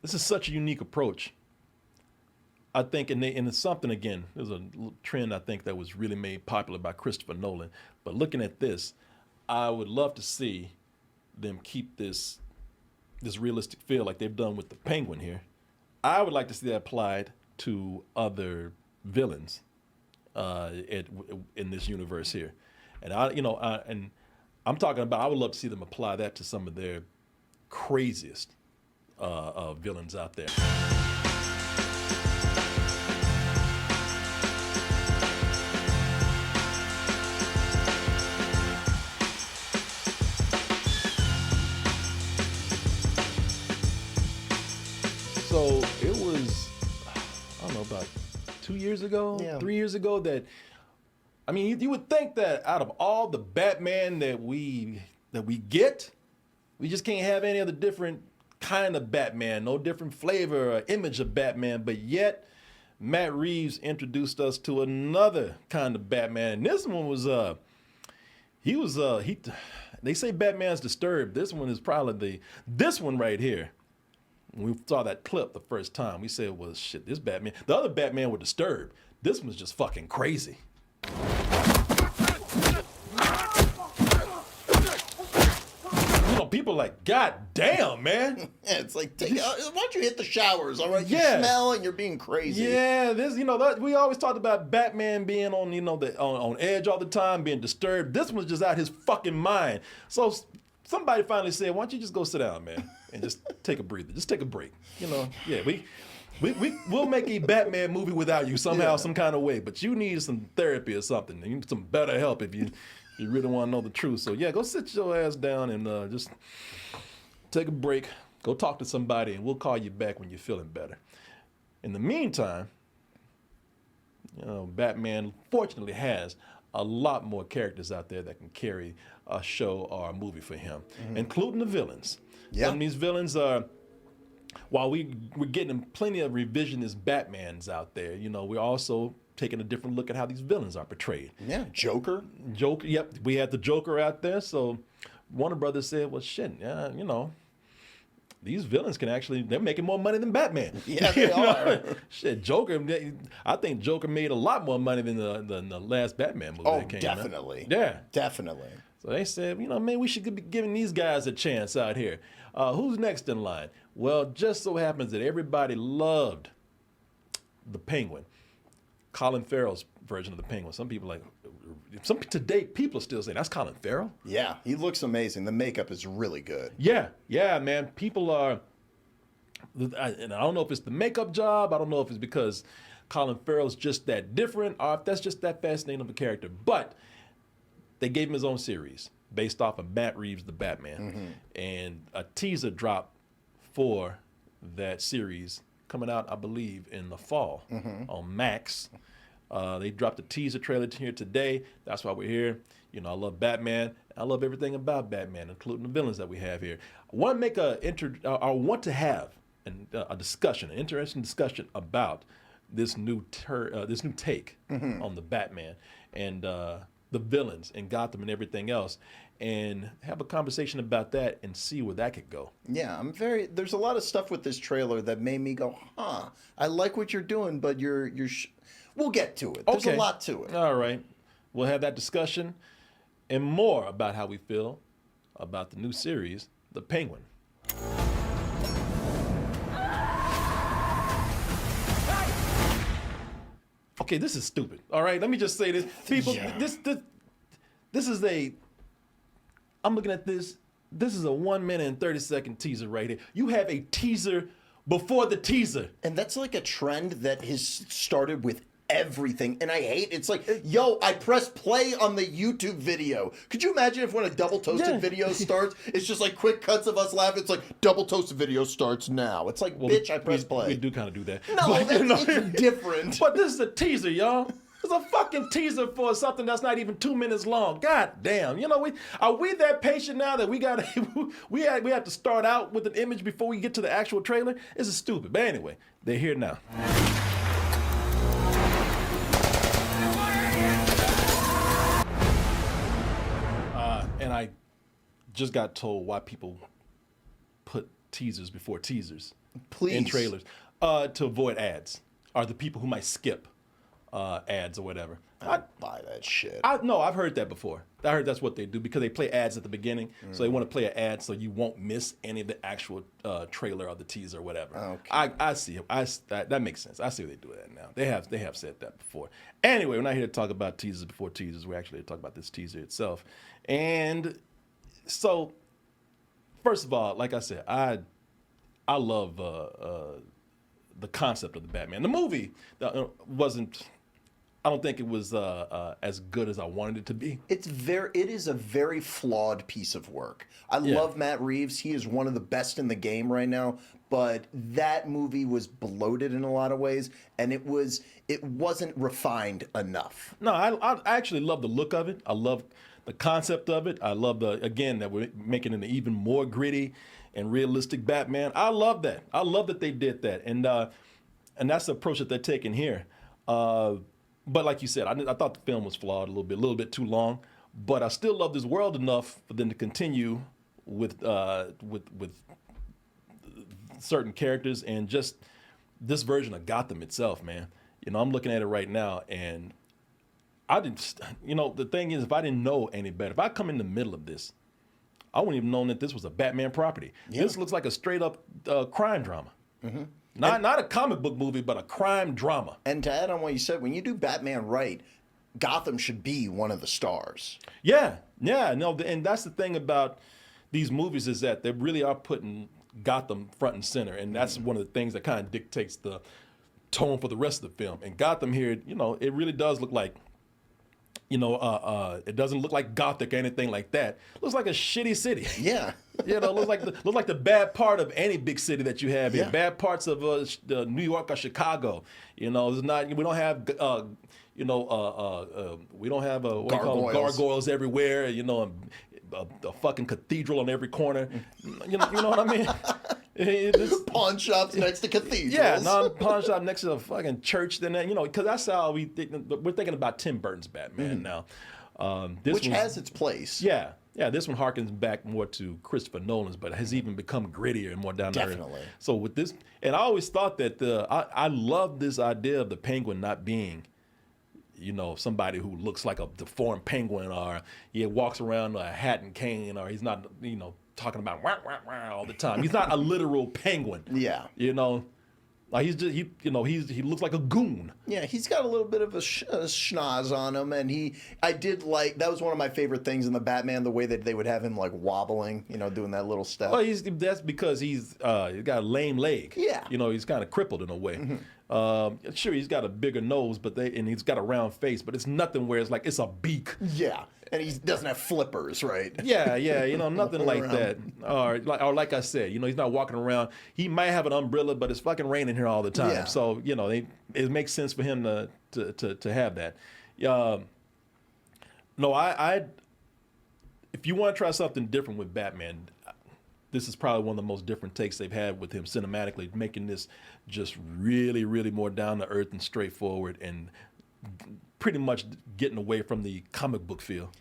this is such a unique approach. I think, and it's something, again, there's a trend I think that was really made popular by Christopher Nolan. But looking at this, I would love to see them keep this realistic feel like they've done with the Penguin here. I would like to see that applied to other villains in this universe here. And I'm talking about, I would love to see them apply that to some of their craziest villains out there. So it was, I don't know, about 2 years ago, 3 years ago that, I mean, you would think that out of all the Batman that we get, we just can't have any other different kind of Batman, no different flavor or image of Batman, but yet Matt Reeves introduced us to another kind of Batman. And this one was, they say Batman's disturbed. This one is probably this one right here. When we saw that clip the first time, we said, well, shit, this Batman, the other Batman was disturbed. This one's just fucking crazy. People are like, God damn, man. Yeah, it's like, why don't you hit the showers, all right? You smell and you're being crazy. Yeah, we always talked about Batman being on, on edge all the time, being disturbed. This one's just out his fucking mind. So somebody finally said, why don't you just go sit down, man, and just take a breather, just take a break. We'll make a Batman movie without you somehow, some kind of way, but you need some therapy or something. You need some better help if you really want to know the truth. So yeah, go sit your ass down and just take a break. Go talk to somebody, and we'll call you back when you're feeling better. In the meantime, Batman fortunately has a lot more characters out there that can carry a show or a movie for him, including the villains. Yeah. Some of these villains are, while we're getting plenty of revisionist Batmans out there, we're also taking a different look at how these villains are portrayed. Yeah, Joker, yep. We had the Joker out there, so Warner Brothers said, well, shit, these villains they're making more money than Batman. Yeah, they are. Shit, Joker, I think Joker made a lot more money than the last Batman movie that came out. Definitely. Yeah. Definitely. So they said, man, we should be giving these guys a chance out here. Who's next in line? Well, just so happens that everybody loved the Penguin. Colin Farrell's version of the Penguin. Some people today people are still saying that's Colin Farrell. Yeah, he looks amazing. The makeup is really good. Yeah, man. People are, and I don't know if it's the makeup job. I don't know if it's because Colin Farrell's just that different, or if that's just that fascinating of a character. But they gave him his own series based off of Matt Reeves' The Batman, and a teaser dropped for that series coming out, I believe, in the fall on Max. They dropped a teaser trailer here today. That's why we're here. I love Batman. I love everything about Batman, including the villains that we have here. I want to make I want to have a discussion, an interesting discussion about this new take on the Batman and the villains and Gotham and everything else, and have a conversation about that and see where that could go. Yeah, there's a lot of stuff with this trailer that made me go, I like what you're doing, but we'll get to it. There's a lot to it. All right. We'll have that discussion and more about how we feel about the new series, The Penguin. Okay, this is stupid. All right, let me just say this. People, this is I'm looking at this. This is a 1 minute and 30-second teaser right here. You have a teaser before the teaser. And that's like a trend that has started with everything, and I hate it's like, yo, I press play on the YouTube video. Could you imagine if when a double toasted video starts, it's just like quick cuts of us laughing? It's like, double toasted video starts now. It's like, bitch, I press play. We do kind of do that. No, it's different. But this is a teaser, y'all. It's a fucking teaser for something that's not even 2 minutes long. God damn. Are we that patient now that we have to start out with an image before we get to the actual trailer? This is stupid. But anyway, they're here now. And I just got told why people put teasers before teasers. Please. in trailers to avoid ads, or the people who might skip ads or whatever. I buy that shit. No, I've heard that before. I heard that's what they do because they play ads at the beginning, so they want to play an ad so you won't miss any of the actual trailer or the teaser or whatever. Okay. I see. That makes sense. I see why they do that now. They have said that before. Anyway, we're not here to talk about teasers before teasers. We're actually here to talk about this teaser itself. And so, first of all, like I said, I love the concept of the Batman. The movie wasn't. I don't think it was as good as I wanted it to be. It is a very flawed piece of work. I love Matt Reeves. He is one of the best in the game right now. But that movie was bloated in a lot of ways, and it wasn't refined enough. No, I actually love the look of it. I love the concept of it. I love that we're making it an even more gritty and realistic Batman. I love that. I love that they did that, and that's the approach that they're taking here. But like you said, I thought the film was flawed a little bit too long. But I still love this world enough for them to continue with certain characters and just this version of Gotham itself, man. You know, I'm looking at it right now, and I didn't. You know, the thing is, if I didn't know any better, if I come in the middle of this, I wouldn't even known that this was a Batman property. Yeah. This looks like a straight up crime drama. Mm-hmm. Not a comic book movie, but a crime drama. And to add on what you said, when you do Batman right, Gotham should be one of the stars. Yeah, no, and that's the thing about these movies is that they really are putting Gotham front and center, and that's one of the things that kind of dictates the tone for the rest of the film. And Gotham here, you know, it really does look like, you know, it doesn't look like Gothic or anything like that. It looks like a shitty city. Yeah. You know, looks like the bad part of any big city that you have here. Yeah. Bad parts of New York or Chicago. You know, we don't have we don't have what do you call them? Gargoyles everywhere. You know, a fucking cathedral on every corner. You know what I mean? Pawn shops next to cathedrals. Yeah, pawn shop next to a fucking church. Then you know, because that's how we're thinking about Tim Burton's Batman now. Which has its place. Yeah, this one harkens back more to Christopher Nolan's, but has even become grittier and more down to earth. Definitely. So with this, and I always thought that I love this idea of the Penguin not being, you know, somebody who looks like a deformed penguin, or he walks around with a hat and cane, or he's not, you know, talking about wah, wah, wah all the time. He's not a literal penguin. Yeah. You know, like he's just he looks like a goon. Yeah, he's got a little bit of a schnoz on him, and I did like, that was one of my favorite things in the Batman, the way that they would have him like wobbling, you know, doing that little step. Well, that's because he's got a lame leg. Yeah. You know, he's kind of crippled in a way. Mm-hmm. Sure, he's got a bigger nose, and he's got a round face, but it's nothing where it's like it's a beak. Yeah. And he doesn't have flippers, right? Yeah, you know, nothing like that. Or like I said, you know, he's not walking around. He might have an umbrella, but it's fucking raining here all the time. Yeah. So, you know, it makes sense for him to have that. No, if you want to try something different with Batman, this is probably one of the most different takes they've had with him cinematically, making this just really, really more down to earth and straightforward, and pretty much getting away from the comic book feel.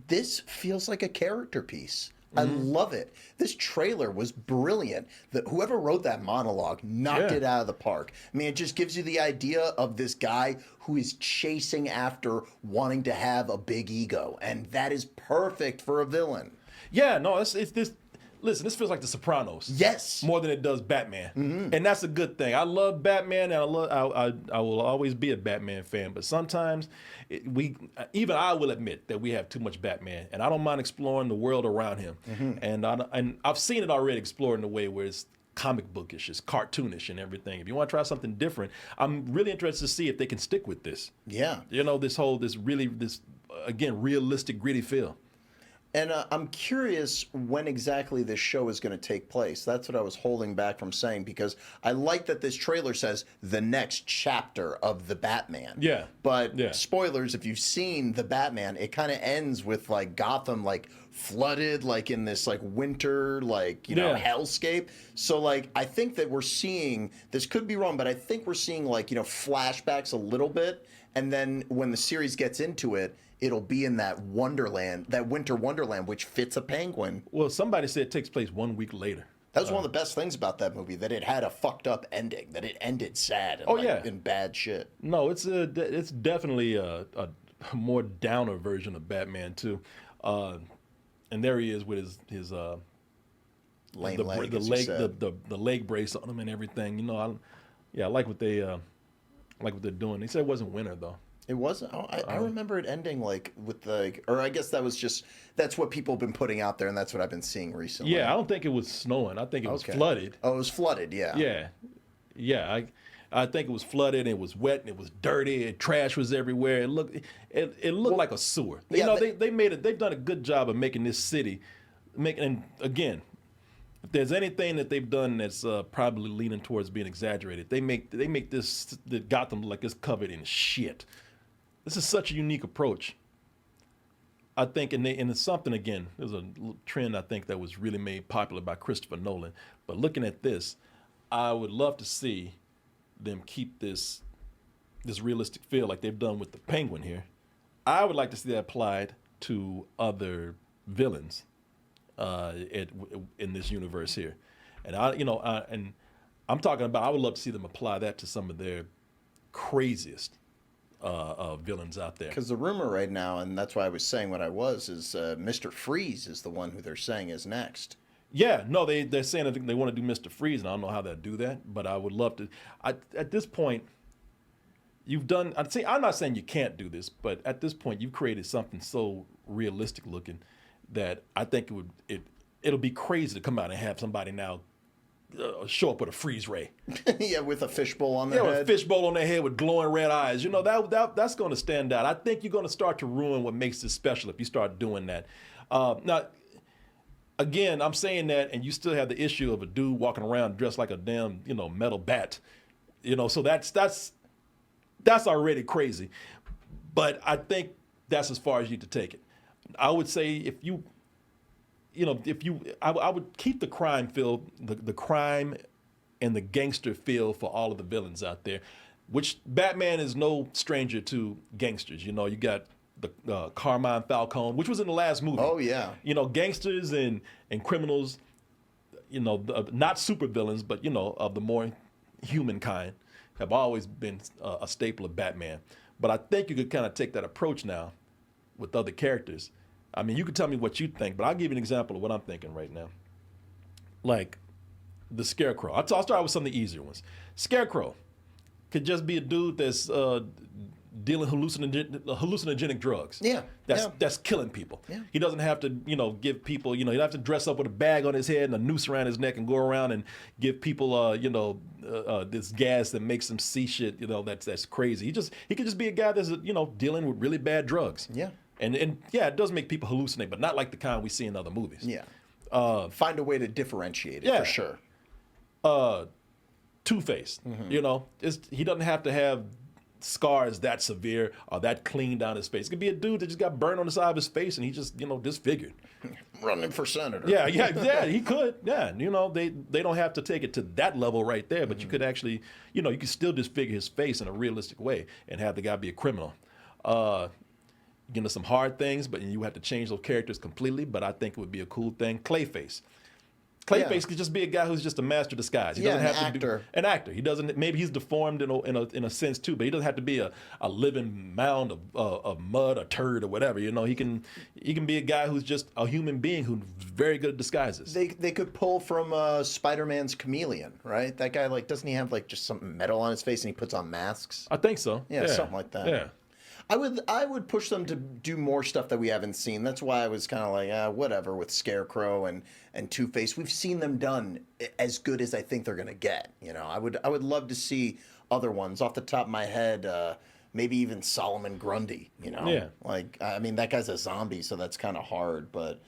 This feels like a character piece. I love it. This trailer was brilliant. Whoever wrote that monologue knocked it out of the park. I mean, it just gives you the idea of this guy who is chasing after wanting to have a big ego, and that is perfect for a villain. Yeah, no, it's this. Listen, this feels like The Sopranos. Yes. More than it does Batman. Mm-hmm. And that's a good thing. I love Batman, and I will always be a Batman fan. But sometimes even I will admit that we have too much Batman, and I don't mind exploring the world around him. Mm-hmm. And I've seen it already explored in a way where it's comic bookish, it's cartoonish and everything. If you want to try something different, I'm really interested to see if they can stick with this. Yeah. You know, this again, realistic, gritty feel. And I'm curious when exactly this show is going to take place. That's what I was holding back from saying, because I like that this trailer says the next chapter of the Batman. Yeah. But spoilers, if you've seen the Batman, it kind of ends with like Gotham like flooded, like in this like winter, like, you know, hellscape. So like I think that we're seeing, this could be wrong, but I think we're seeing like, you know, flashbacks a little bit. And then when the series gets into it, it'll be in that wonderland, that winter wonderland, which fits a penguin. Well, somebody said it takes place 1 week later. That was one of the best things about that movie, that it had a fucked up ending, that it ended sad and in bad shit. No, it's definitely a more downer version of Batman too. And there he is with his Lame the leg, the as you leg said. the leg brace on him and everything. You know, I like what they're doing. They said it wasn't winter though. It wasn't. Oh, I remember it ending like with or I guess that's what people have been putting out there, and that's what I've been seeing recently. Yeah, I don't think it was snowing. I think it was flooded. Oh, it was flooded. Yeah. Yeah. I think it was flooded. And it was wet and it was dirty. And trash was everywhere. It looked like a sewer. Yeah, They've done a good job of making this city. And again, if there's anything that they've done that's probably leaning towards being exaggerated, they make the Gotham like it's covered in shit. This is such a unique approach. I think, and it's something, again, there's a trend I think that was really made popular by Christopher Nolan. But looking at this, I would love to see them keep this realistic feel like they've done with the Penguin here. I would like to see that applied to other villains in this universe here. And I'm talking about, I would love to see them apply that to some of their craziest villains out there. Because the rumor right now, and that's why I was saying what I was, is Mr. Freeze is the one who they're saying is next. Yeah, no, they're saying that they want to do Mr. Freeze, and I don't know how they'll do that, but I would love to. At this point, you've done. I'm not saying you can't do this, but at this point, you've created something so realistic looking that I think it'll be crazy to come out and have somebody now show up with a freeze ray. Yeah, with a fishbowl on their head. Yeah, with a fishbowl on their head with glowing red eyes. You know, that's going to stand out. I think you're going to start to ruin what makes this special if you start doing that. Now, again, I'm saying that, and you still have the issue of a dude walking around dressed like a damn, metal bat. So that's already crazy. But I think that's as far as you need to take it. I would say I would keep the crime feel, the crime and the gangster feel for all of the villains out there, which Batman is no stranger to gangsters. You got the Carmine Falcone, which was in the last movie. Oh, yeah. Gangsters and criminals, not super villains, but, of the more human kind, have always been a staple of Batman. But I think you could kind of take that approach now with other characters. I mean, you could tell me what you think, but I'll give you an example of what I'm thinking right now. Like the Scarecrow. I'll start with some of the easier ones. Scarecrow could just be a dude that's dealing hallucinogenic drugs. Yeah. That's killing people. Yeah. He doesn't have to, give people, he doesn't have to dress up with a bag on his head and a noose around his neck and go around and give people, this gas that makes them see shit, that's crazy. He could just be a guy that's, dealing with really bad drugs. Yeah. And yeah, it does make people hallucinate, but not like the kind we see in other movies. Yeah. Find a way to differentiate it, for sure. Two-Face, Mm-hmm. he doesn't have to have scars that severe or that clean down his face. It could be a dude that just got burned on the side of his face and he just, disfigured. Running for senator. Yeah, he could. Yeah, they don't have to take it to that level right there, but you could actually, you could still disfigure his face in a realistic way and have the guy be a criminal. Some hard things, but you have to change those characters completely. But I think it would be a cool thing. Clayface could just be a guy who's just a master disguise. He doesn't have to be an actor. He doesn't. Maybe he's deformed in a sense too, but he doesn't have to be a living mound of mud, a turd, or whatever. He can be a guy who's just a human being who's very good at disguises. They could pull from Spider-Man's Chameleon, right? That guy doesn't he have just something metal on his face and he puts on masks? I think so. Yeah, something like that. Yeah. I would push them to do more stuff that we haven't seen. That's why I was kind of like, whatever, with Scarecrow and Two-Face. We've seen them done as good as I think they're gonna get. I would love to see other ones. Off the top of my head, maybe even Solomon Grundy. Yeah. That guy's a zombie, so that's kind of hard. But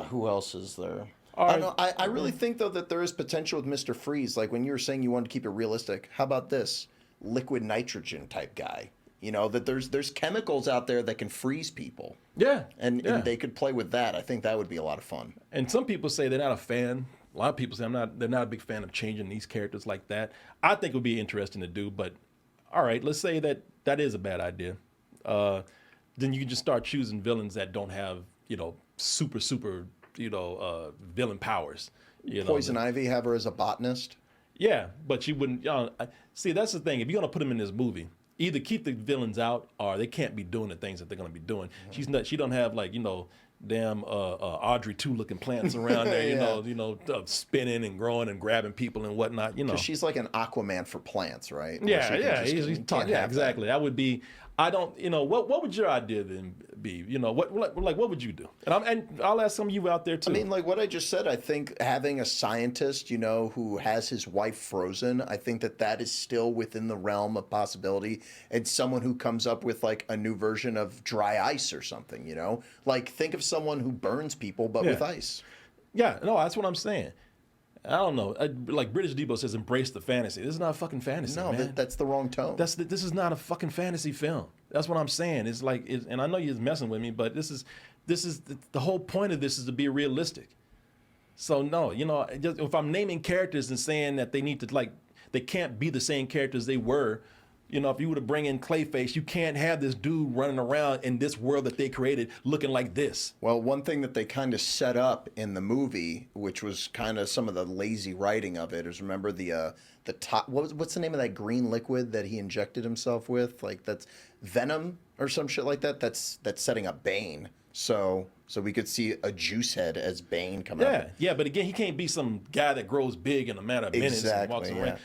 who else is there? Right. I really think though that there is potential with Mr. Freeze. Like when you were saying you wanted to keep it realistic. How about this liquid nitrogen type guy? That there's chemicals out there that can freeze people. Yeah. And they could play with that. I think that would be a lot of fun. And some people say they're not a fan. A lot of people say they're not a big fan of changing these characters like that. I think it would be interesting to do, but all right, let's say that is a bad idea. Then you can just start choosing villains that don't have, super, villain powers. You know, Poison Ivy have her as a botanist. yeah, but you wouldn't. See, that's the thing. If you're gonna put them in this movie, either keep the villains out, or they can't be doing the things that they're gonna be doing. She don't have like damn Audrey 2 looking plants around there. Spinning and growing and grabbing people and whatnot. Because she's like an Aquaman for plants, right? Where Yeah, she can yeah, just- he's you talking. can't Yeah, have exactly. That would be. I don't. What would your idea then be? What would you do? And I'll ask some of you out there too. I mean, like what I just said, I think having a scientist, who has his wife frozen, I think that is still within the realm of possibility. And someone who comes up with like a new version of dry ice or something, Like think of someone who burns people, but with ice. Yeah, no, that's what I'm saying. I don't know. Like British Debo says, embrace the fantasy. This is not a fucking fantasy, No, man. that's the wrong tone. This is not a fucking fantasy film. That's what I'm saying. It's like, and I know you're messing with me, but this is the whole point of this is to be realistic. So no, just, if I'm naming characters and saying that they need to they can't be the same characters they were. If you were to bring in Clayface, you can't have this dude running around in this world that they created looking like this. Well, one thing that they kind of set up in the movie, which was kind of some of the lazy writing of it, is remember the top. What's the name of that green liquid that he injected himself with? Like that's venom or some shit like that. That's setting up Bane. So we could see a juice head as Bane come out. Yeah, but again, he can't be some guy that grows big in a matter of minutes and walks around.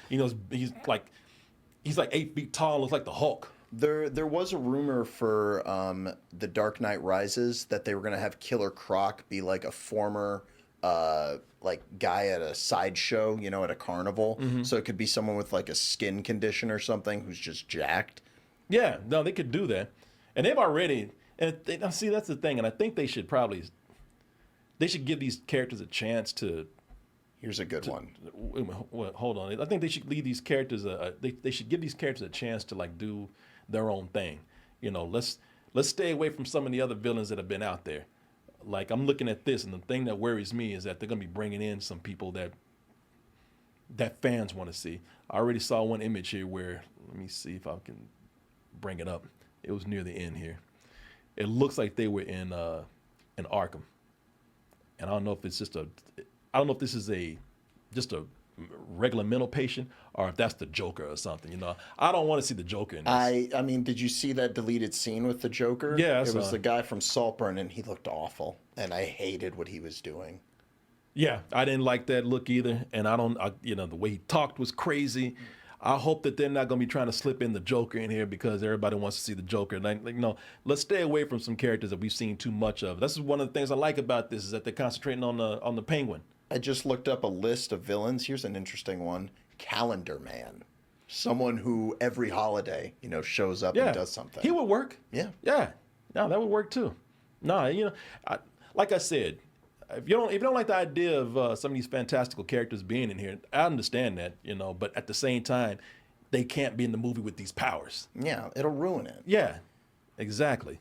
He's like 8 feet tall, looks like the Hulk. There was a rumor for The Dark Knight Rises that they were going to have Killer Croc be like a former like guy at a sideshow, at a carnival. Mm-hmm. So it could be someone with like a skin condition or something who's just jacked. Yeah, no, they could do that. And they've already, see, that's the thing. And I think they should give these characters a chance to. Here's a good one. Well, hold on. I think they should leave these characters. They should give these characters a chance to like do their own thing. Let's stay away from some of the other villains that have been out there. Like I'm looking at this, and the thing that worries me is that they're gonna be bringing in some people that fans want to see. I already saw one image here where, let me see if I can bring it up. It was near the end here. It looks like they were in Arkham, and I don't know if it's just I don't know if this is just a regular mental patient or if that's the Joker or something. I don't want to see the Joker in this. I mean, did you see that deleted scene with the Joker? Yeah, it was the guy from Saltburn, and he looked awful, and I hated what he was doing. Yeah, I didn't like that look either, and the way he talked was crazy. I hope that they're not going to be trying to slip in the Joker in here because everybody wants to see the Joker. Let's stay away from some characters that we've seen too much of. This is one of the things I like about this is that they're concentrating on the Penguin. I just looked up a list of villains. Here's an interesting one. Calendar Man. Someone who every holiday, shows up and does something. He would work. Yeah. Yeah. No, that would work too. No, like I said, if you don't like the idea of some of these fantastical characters being in here, I understand that, but at the same time, they can't be in the movie with these powers. Yeah, it'll ruin it. Yeah, exactly.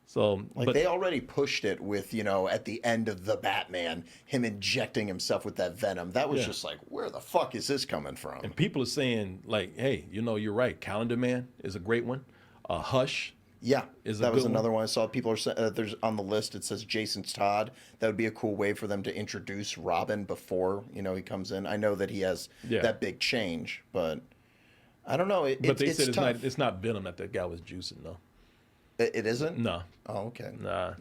So, they already pushed it with, at the end of The Batman, him injecting himself with that venom. That was just like, where the fuck is this coming from? And people are saying, like, hey, you're right. Calendar Man is a great one. Hush. Yeah, that was another one I saw. People are saying, there's on the list, it says Jason Todd. That would be a cool way for them to introduce Robin before, he comes in. I know that he has that big change, but I don't know. But they said tough. it's not venom that guy was juicing, though. It isn't? No. Oh, okay. Nah.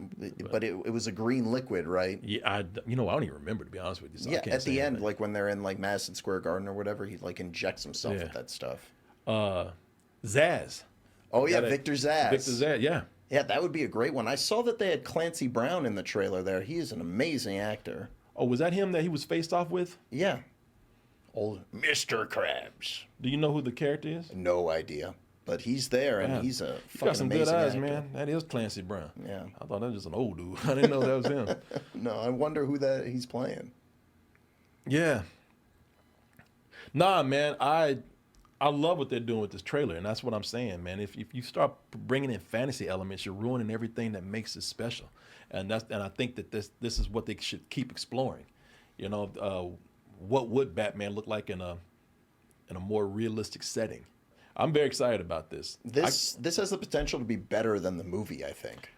But it was a green liquid, right? Yeah, I don't even remember, to be honest with you. So yeah, at the end, like when they're in like Madison Square Garden or whatever, he like injects himself with that stuff. Zaz. Oh, yeah, Victor Zsasz. Victor Zsasz, yeah. Yeah, that would be a great one. I saw that they had Clancy Brown in the trailer there. He is an amazing actor. Oh, was that him that he was faced off with? Yeah. Old Mr. Krabs. Do you know who the character is? No idea. But he's there, and he's a fucking got some amazing good eyes, actor. man. That is Clancy Brown. Yeah. I thought that was just an old dude. I didn't know that was him. No, I wonder who he's playing. Yeah. Nah, man, I love what they're doing with this trailer, and that's what I'm saying, man. If you start bringing in fantasy elements, you're ruining everything that makes it special, and I think that this is what they should keep exploring. What would Batman look like in a more realistic setting? I'm very excited about this. This has the potential to be better than the movie, I think.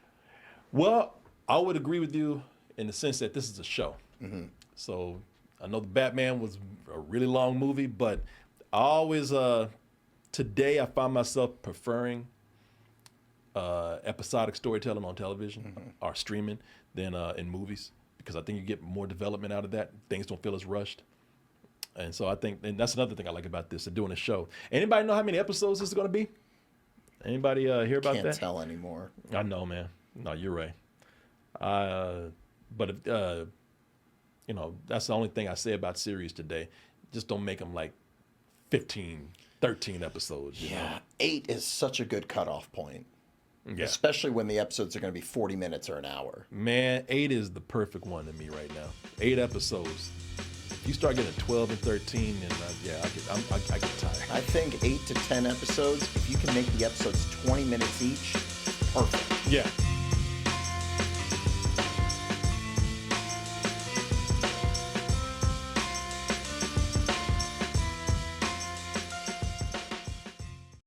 Well, I would agree with you in the sense that this is a show. Mm-hmm. So I know the Batman was a really long movie, but I always today I find myself preferring episodic storytelling on television or streaming than in movies, because I think you get more development out of that. Things don't feel as rushed. And so I think, and that's another thing I like about this, they're doing a show. Anybody know how many episodes this is going to be? Anybody hear about that? Can't tell anymore. I know, man. No, you're right. But if, you know, that's the only thing I say about series today. Just don't make them like 15, 13 episodes. You know? 8 is such a good cutoff point. Yeah. Especially when the episodes are going to be 40 minutes or an hour. Man, 8 is the perfect one to me right now. 8 episodes. If you start getting 12 and 13, then I get tired. I think 8 to 10 episodes, if you can make the episodes 20 minutes each, perfect. Yeah.